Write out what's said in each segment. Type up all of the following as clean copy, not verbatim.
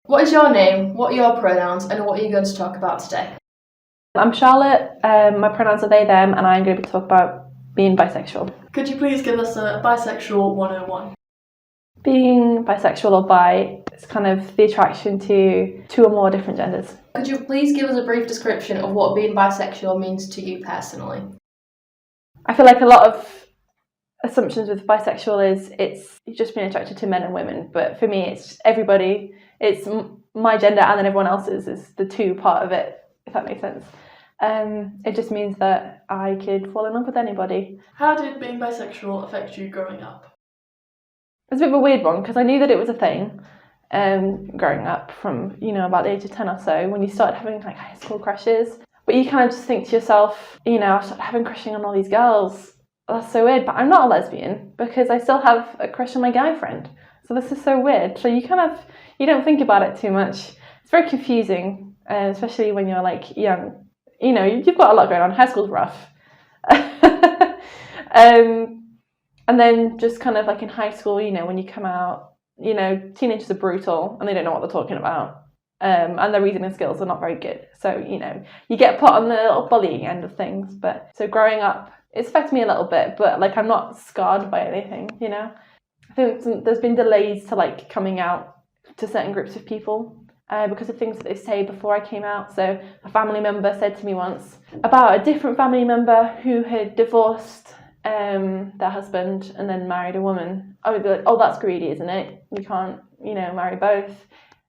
What is your name, what are your pronouns, and what are you going to talk about today? I'm Charlotte, my pronouns are they, them, and I'm going to be talking about being bisexual. Could you please give us a bisexual 101? Being bisexual or bi is kind of the attraction to two or more different genders. Could you please give us a brief description of what being bisexual means to you personally? I feel like a lot of assumptions with bisexual is it's just being attracted to men and women, but for me it's everybody. It's my gender and then everyone else's is the two part of it, if that makes sense. It just means that I could fall in love with anybody. How did being bisexual affect you growing up? It's a bit of a weird one because I knew that it was a thing growing up from, about the age of 10 or so, when you started having like high school crushes. But you kind of just think to yourself, I started having crushing on all these girls. That's so weird, but I'm not a lesbian because I still have a crush on my guy friend. So this is so weird. So you don't think about it too much. It's very confusing, especially when you're like young. You've got a lot going on. High school's rough. And then just kind of like in high school, when you come out, teenagers are brutal and they don't know what they're talking about. And their reasoning skills are not very good. So, you get put on the little bullying end of things. But so growing up, it's affected me a little bit, but like I'm not scarred by anything, I think there's been delays to like coming out to certain groups of people because of things that they say before I came out. So a family member said to me once about a different family member who had divorced their husband and then married a woman. I would be like, oh, that's greedy, isn't it? You can't, marry both.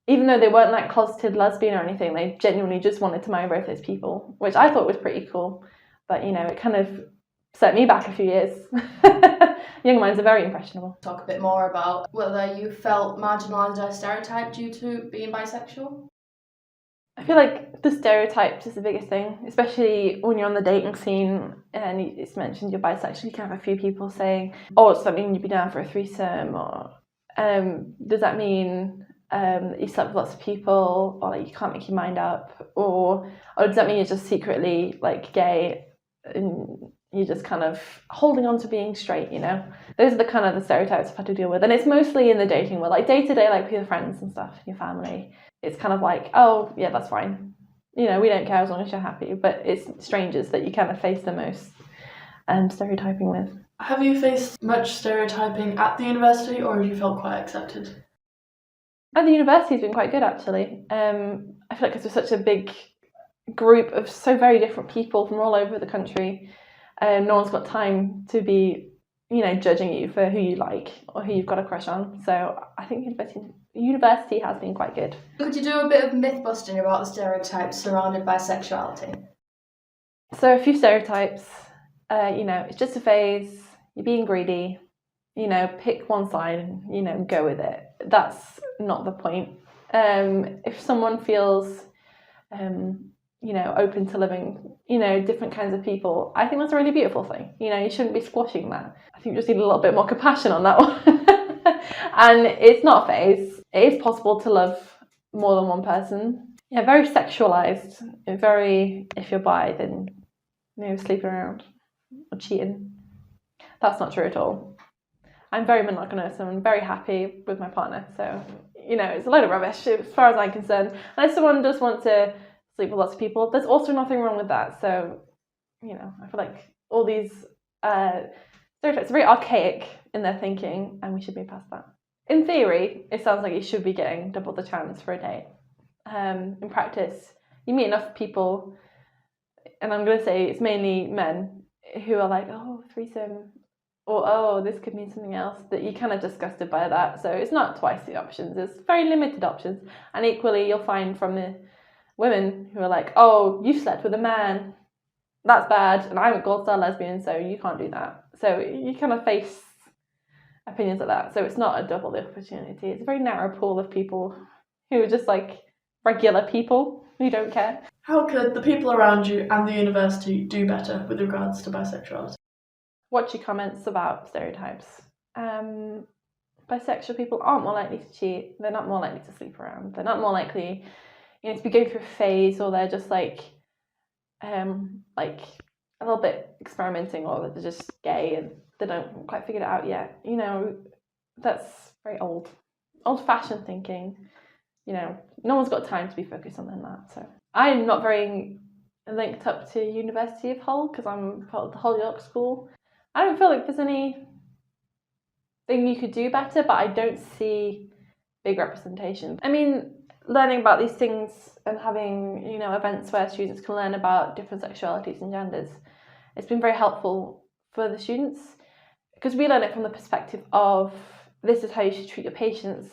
Even though they weren't like closeted lesbian or anything, they genuinely just wanted to marry both those people, which I thought was pretty cool. But, it kind of set me back a few years. Young minds are very impressionable. Talk a bit more about whether you felt marginalised or stereotyped due to being bisexual. I feel like the stereotypes is the biggest thing, especially when you're on the dating scene and it's mentioned you're bisexual. You can have a few people saying, oh, does that mean you'd be down for a threesome? Or does that mean you slept with lots of people, or like you can't make your mind up? Or does that mean you're just secretly like gay and you're just kind of holding on to being straight, Those are the kind of the stereotypes I've had to deal with. And it's mostly in the dating world, like day to day, like with your friends and stuff, your family. It's kind of like, oh, yeah, that's fine. We don't care as long as you're happy. But it's strangers that you kind of face the most stereotyping with. Have you faced much stereotyping at the university, or have you felt quite accepted? At the university has been quite good, actually. I feel like because we're such a big group of so very different people from all over the country, no one's got time to be, judging you for who you like or who you've got a crush on. So I think university has been quite good. Could you do a bit of myth busting about the stereotypes surrounding bisexuality? So a few stereotypes, it's just a phase, you're being greedy, pick one side and, go with it. That's not the point. If someone feels, open to living, different kinds of people, I think that's a really beautiful thing. You shouldn't be squashing that. I think you just need a little bit more compassion on that one. And it's not a phase. It is possible to love more than one person. Yeah, very sexualized. If you're bi, then, sleeping around or cheating. That's not true at all. I'm very monogamous and I'm very happy with my partner. So, it's a load of rubbish as far as I'm concerned. Unless someone does want to sleep with lots of people, there's also nothing wrong with that. So, I feel like all these stereotypes are very archaic in their thinking and we should be past that. In theory, it sounds like you should be getting double the chance for a date. In practice, you meet enough people, and I'm going to say it's mainly men, who are like, oh, threesome, or oh, this could mean something else, that you're kind of disgusted by that. So it's not twice the options, there's very limited options. And equally, you'll find from the women who are like, oh, you slept with a man, that's bad, and I'm a gold star lesbian, so you can't do that. So you kind of face opinions like that. So it's not a double the opportunity. It's a very narrow pool of people who are just like regular people who don't care. How could the people around you and the university do better with regards to bisexuality? Watch your comments about stereotypes. Bisexual people aren't more likely to cheat. They're not more likely to sleep around. They're not more likely, to be going through a phase, or they're just like a little bit experimenting, or they're just gay and they don't quite figured it out yet. That's very old-fashioned thinking. you know, no one's got time to be focused on that. So I'm not very linked up to University of Hull because I'm part of the Hull York School. I don't feel like there's anything you could do better, but I don't see big representation. I mean, learning about these things and having, you know, events where students can learn about different sexualities and genders, it's been very helpful for the students because we learn it from the perspective of this is how you should treat your patients.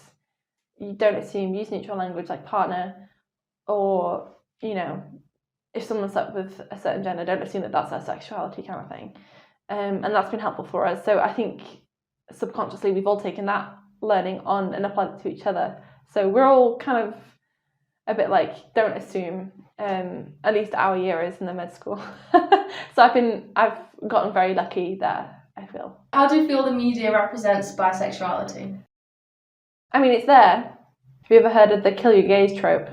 You don't assume use neutral language like partner, or, you know, if someone's up with a certain gender, don't assume that that's their sexuality kind of thing. And that's been helpful for us. So I think subconsciously we've all taken that learning on and applied it to each other. So we're all kind of a bit like, don't assume, at least our year is in the med school. So I've gotten very lucky there, I feel. How do you feel the media represents bisexuality? I mean, it's there. Have you ever heard of the kill your gays trope?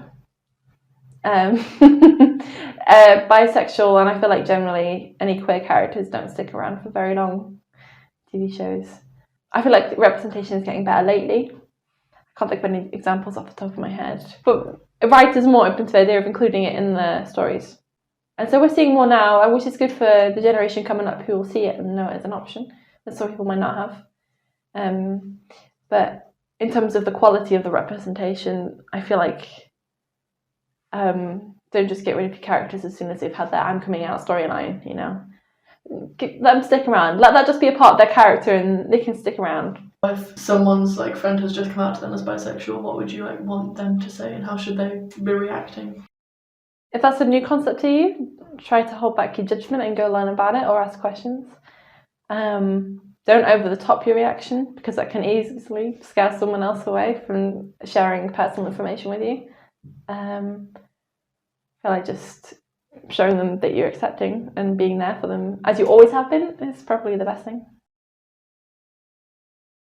Bisexual, and I feel like generally any queer characters don't stick around for very long TV shows. I feel like representation is getting better lately. I can't think of any examples off the top of my head, but writers are more open to the idea of including it in the stories. And so we're seeing more now, which is good for the generation coming up who will see it and know it as an option that some people might not have. But in terms of the quality of the representation, I feel like don't just get rid of your characters as soon as they've had their I'm coming out storyline, you know. Let them stick around. Let that just be a part of their character and they can stick around. If someone's like friend has just come out to them as bisexual, what would you like want them to say and how should they be reacting? If that's a new concept to you, try to hold back your judgment and go learn about it or ask questions. Don't over the top your reaction because that can easily scare someone else away from sharing personal information with you. I feel like just showing them that you're accepting and being there for them as you always have been is probably the best thing.